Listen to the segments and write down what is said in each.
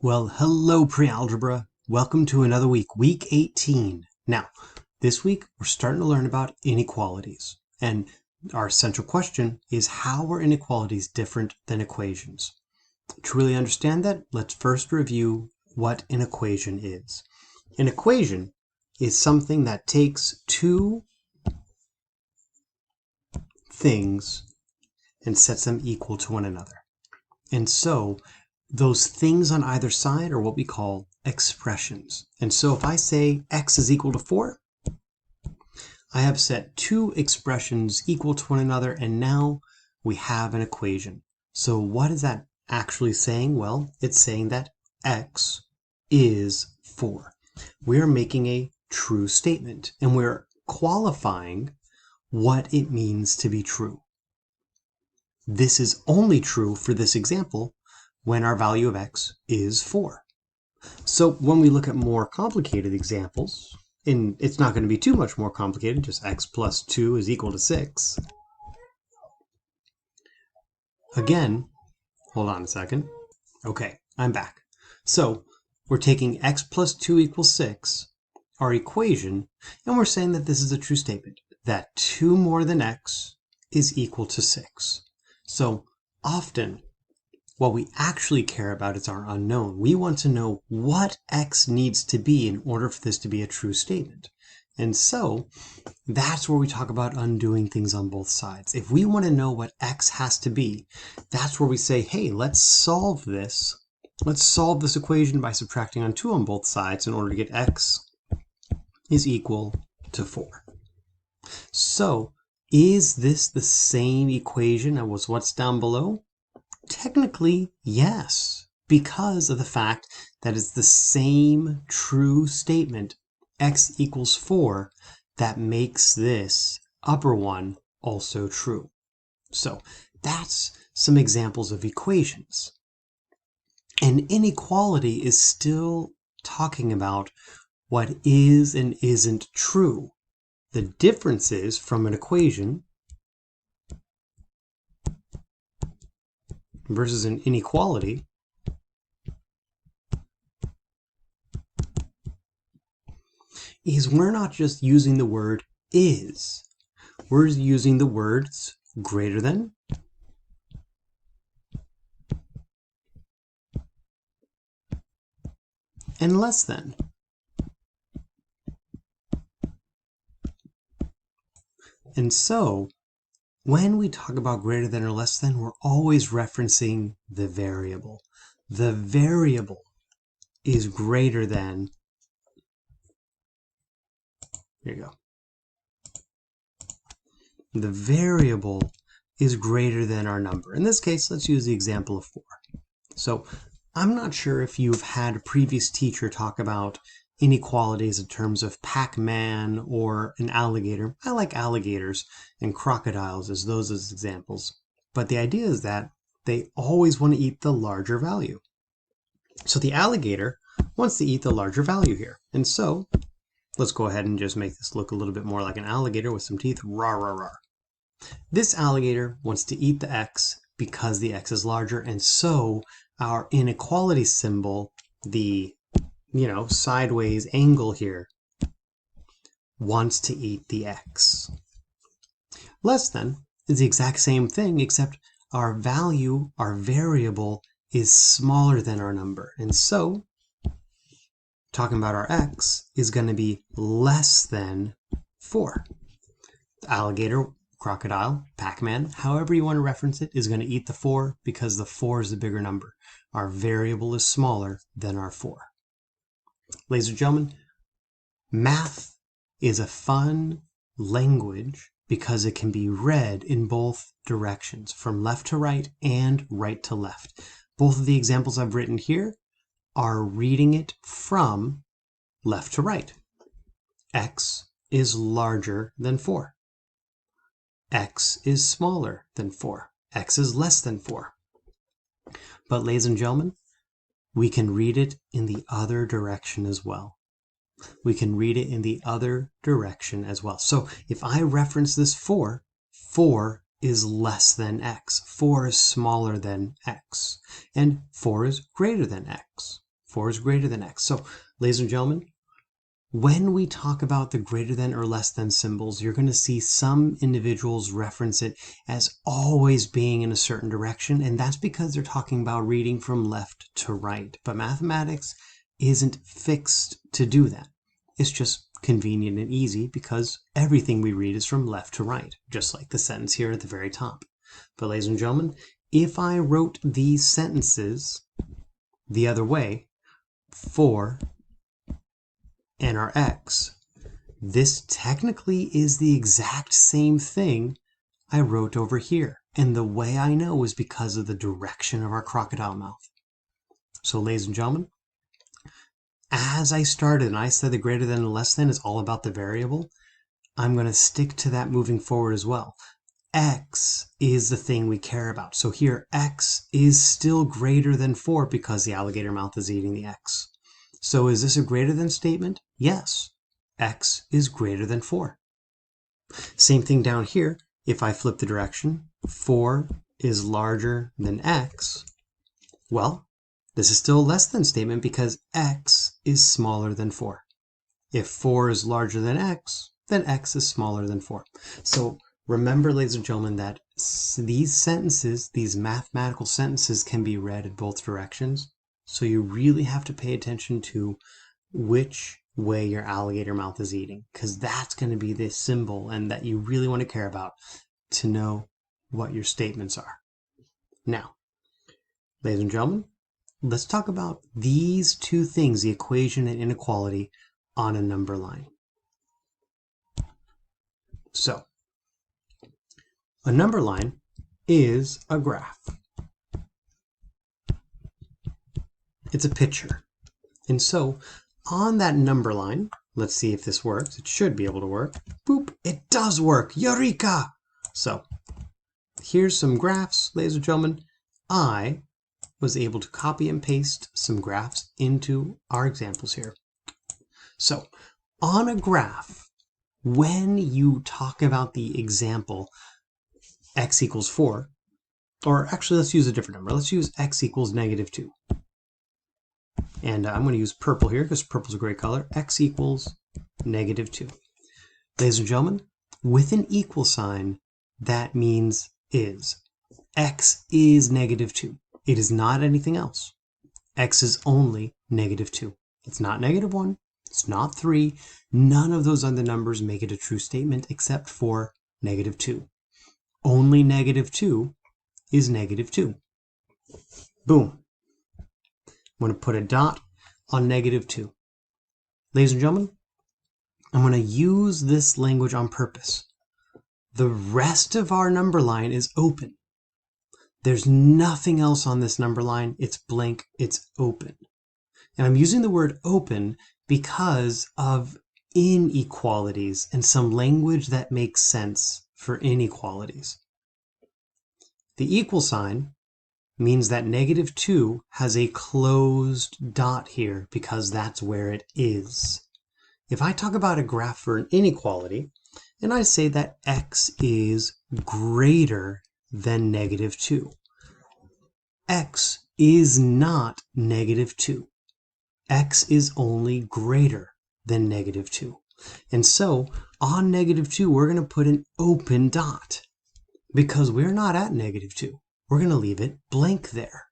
Well, hello PreAlgebra. Welcome to another week, week 18. Now, this week we're starting to learn about inequalities. And our central question is, how are inequalities different than equations? To really understand that, let's first review what an equation is. An equation is something that takes two things and sets them equal to one another. And so those things on either side are what we call expressions. And so if I say x is equal to 4, I have set two expressions equal to one another, and now we have an equation. So what is that actually saying? Well, it's saying that x is 4. We are making a true statement, and we're qualifying what it means to be true. This is only true for this example when our value of x is 4. So when we look at more complicated examples, and it's not going to be too much more complicated, just x plus 2 is equal to 6. Again, hold on a second. Okay, I'm back. So we're taking x plus 2 equals 6, our equation, and we're saying that this is a true statement, that 2 more than x is equal to 6. So often, what we actually care about is our unknown. We want to know what x needs to be in order for this to be a true statement. And so that's where we talk about undoing things on both sides. If we want to know what x has to be, that's where we say, hey, let's solve this. Let's solve this equation by subtracting on 2 on both sides in order to get x is equal to 4. So is this the same equation as what's down below? Technically, yes, because of the fact that it's the same true statement, x equals 4, that makes this upper one also true. So that's some examples of equations. An inequality is still talking about what is and isn't true. The difference is from an equation versus an inequality is we're not just using the word is. We're using the words greater than and less than. And so when we talk about greater than or less than, we're always referencing the variable. The variable is greater than, here you go. The variable is greater than our number. In this case, let's use the example of 4. So I'm not sure if you've had a previous teacher talk about inequalities in terms of Pac-Man or an alligator. I like alligators and crocodiles as those as examples. But the idea is that they always want to eat the larger value. So the alligator wants to eat the larger value here. And so let's go ahead and just make this look a little bit more like an alligator with some teeth. Rawr, rawr, rawr. This alligator wants to eat the x because the x is larger. And so our inequality symbol, the sideways angle here, wants to eat the x. Less than is the exact same thing, except our value, our variable, is smaller than our number. And so, talking about our x, is going to be less than 4. The alligator, crocodile, Pac-Man, however you want to reference it, is going to eat the 4 because the 4 is the bigger number. Our variable is smaller than our 4. Ladies and gentlemen, math is a fun language because it can be read in both directions, from left to right and right to left. Both of the examples I've written here are reading it from left to right. X is larger than 4. X is smaller than 4. X is less than 4. But ladies and gentlemen, we can read it in the other direction as well. We can read it in the other direction as well. So if I reference this 4, 4 is less than x. 4 is smaller than x. And 4 is greater than x. 4 is greater than x. So, ladies and gentlemen, when we talk about the greater than or less than symbols, you're going to see some individuals reference it as always being in a certain direction, and that's because they're talking about reading from left to right. But mathematics isn't fixed to do that. It's just convenient and easy because everything we read is from left to right, just like the sentence here at the very top. But ladies and gentlemen, if I wrote these sentences the other way, 4 and our x, this technically is the exact same thing I wrote over here. And the way I know is because of the direction of our crocodile mouth. So ladies and gentlemen, as I started and I said the greater than and less than is all about the variable, I'm going to stick to that moving forward as well. X is the thing we care about. So here, x is still greater than 4 because the alligator mouth is eating the x. So is this a greater than statement? Yes, x is greater than 4. Same thing down here. If I flip the direction, 4 is larger than x. Well, this is still a less than statement because x is smaller than 4. If 4 is larger than x, then x is smaller than 4. So remember, ladies and gentlemen, that these sentences, these mathematical sentences, can be read in both directions. So you really have to pay attention to which way your alligator mouth is eating, because that's going to be the symbol and that you really want to care about to know what your statements are. Now, ladies and gentlemen, let's talk about these two things, the equation and inequality, on a number line. So, a number line is a graph. It's a picture. And so, on that number line, let's see if this works. It should be able to work. Boop, it does work. Eureka! So, here's some graphs, ladies and gentlemen. I was able to copy and paste some graphs into our examples here. So, on a graph, when you talk about the example x equals 4, or actually let's use a different number. Let's use x equals -2. And I'm going to use purple here because purple is a great color. X equals -2. Ladies and gentlemen, with an equal sign, that means is. X is -2. It is not anything else. X is only -2. It's not -1. It's not 3. None of those other numbers make it a true statement except for -2. Only -2 is -2. Boom. I'm going to put a dot on -2. Ladies and gentlemen, I'm going to use this language on purpose. The rest of our number line is open. There's nothing else on this number line. It's blank. It's open. And I'm using the word open because of inequalities and some language that makes sense for inequalities. The equal sign means that -2 has a closed dot here because that's where it is. If I talk about a graph for an inequality, and I say that x is greater than -2, x is not -2. X is only greater than -2. And so on -2, we're going to put an open dot because we're not at -2. We're going to leave it blank there.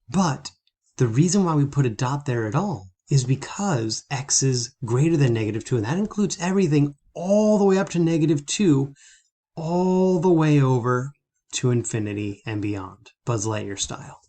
But the reason why we put a dot there at all is because x is greater than -2, and that includes everything all the way up to -2, all the way over to infinity and beyond, Buzz Lightyear style.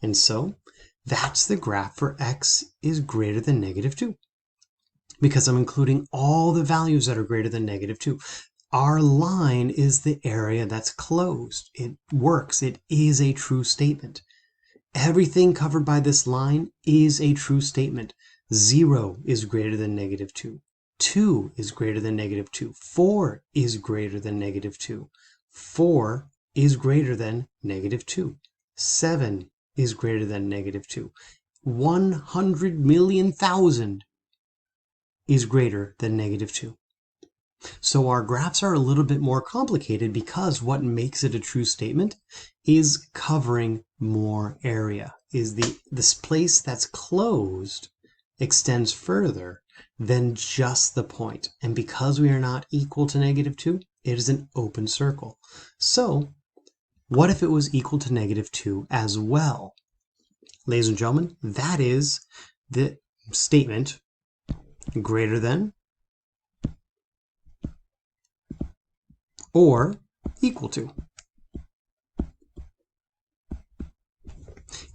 And so that's the graph for x is greater than -2, because I'm including all the values that are greater than -2. Our line is the area that's closed. It works. It is a true statement. Everything covered by this line is a true statement. 0 is greater than -2. 2 is greater than -2. 4 is greater than -2. 4 is greater than -2. 7 is greater than -2. 100,000,000 is greater than -2. So our graphs are a little bit more complicated because what makes it a true statement is covering more area, is this place that's closed extends further than just the point. And because we are not equal to -2, it is an open circle. So what if it was equal to -2 as well? Ladies and gentlemen, that is the statement greater than or equal to.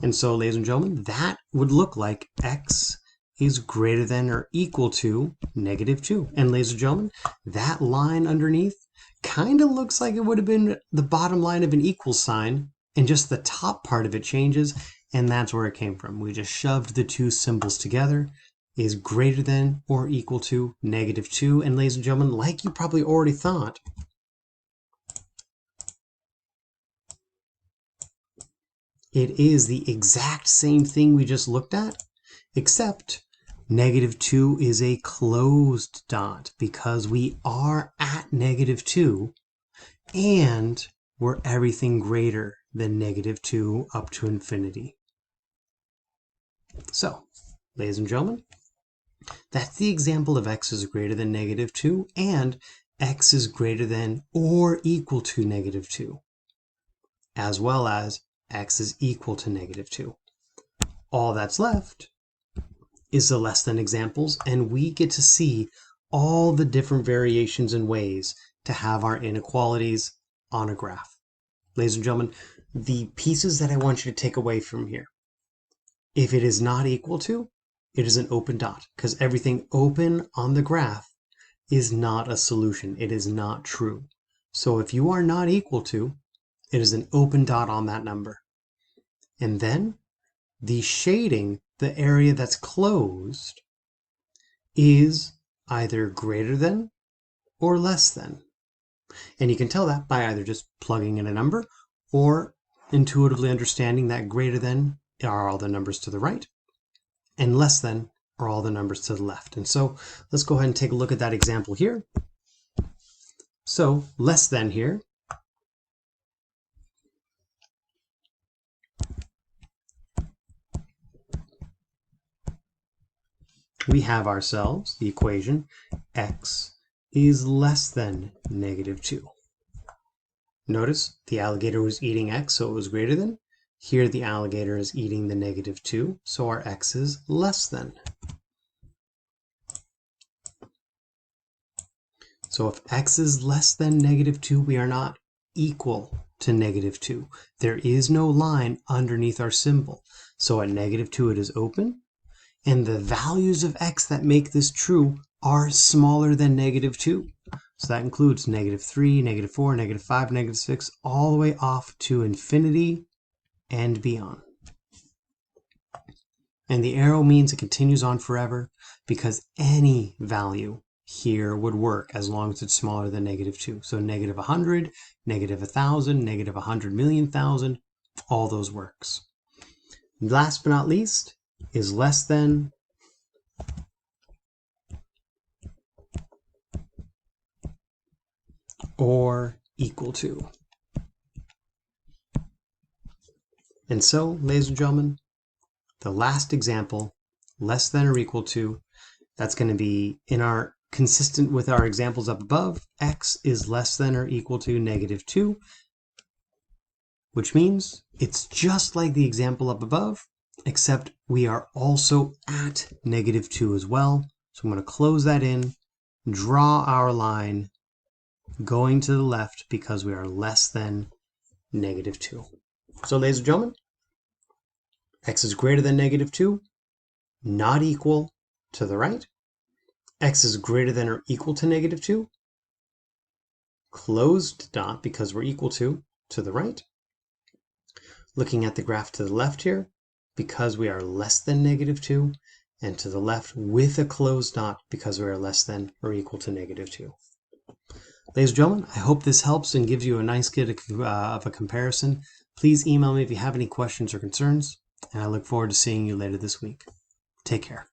And so, ladies and gentlemen, that would look like x is greater than or equal to -2. And ladies and gentlemen, that line underneath kind of looks like it would have been the bottom line of an equal sign, and just the top part of it changes, and that's where it came from. We just shoved the two symbols together, is greater than or equal to -2. And ladies and gentlemen, like you probably already thought, it is the exact same thing we just looked at, except -2 is a closed dot because we are at -2 and we're everything greater than -2 up to infinity. So, ladies and gentlemen, that's the example of x is greater than -2 and x is greater than or equal to -2, as well as x is equal to -2. All that's left is the less than examples, and we get to see all the different variations and ways to have our inequalities on a graph. Ladies and gentlemen, the pieces that I want you to take away from here: if it is not equal to, it is an open dot, because everything open on the graph is not a solution. It is not true. So if you are not equal to, it is an open dot on that number. And then the shading, the area that's closed, is either greater than or less than. And you can tell that by either just plugging in a number or intuitively understanding that greater than are all the numbers to the right and less than are all the numbers to the left. And so let's go ahead and take a look at that example here. So less than here, we have ourselves the equation x is less than -2. Notice the alligator was eating x, so it was greater than. Here the alligator is eating the -2, so our x is less than. So if x is less than -2, we are not equal to -2. There is no line underneath our symbol. So at -2 it is open, and the values of x that make this true are smaller than -2. So that includes -3, -4, -5, -6, all the way off to infinity and beyond. And the arrow means it continues on forever because any value here would work as long as it's smaller than -2. So -100, -1,000, -100,000,000, all those works. Last but not least is less than or equal to. And so, ladies and gentlemen, the last example, less than or equal to, that's going to be consistent with our examples up above. X is less than or equal to -2, which means it's just like the example up above, except we are also at -2 as well. So I'm going to close that in, draw our line going to the left because we are less than -2. So, ladies and gentlemen, x is greater than -2, not equal to the right. X is greater than or equal to -2, closed dot because we're equal to the right. Looking at the graph to the left here, because we are less than -2, and to the left with a closed dot because we are less than or equal to -2. Ladies and gentlemen, I hope this helps and gives you a nice bit of a comparison. Please email me if you have any questions or concerns, and I look forward to seeing you later this week. Take care.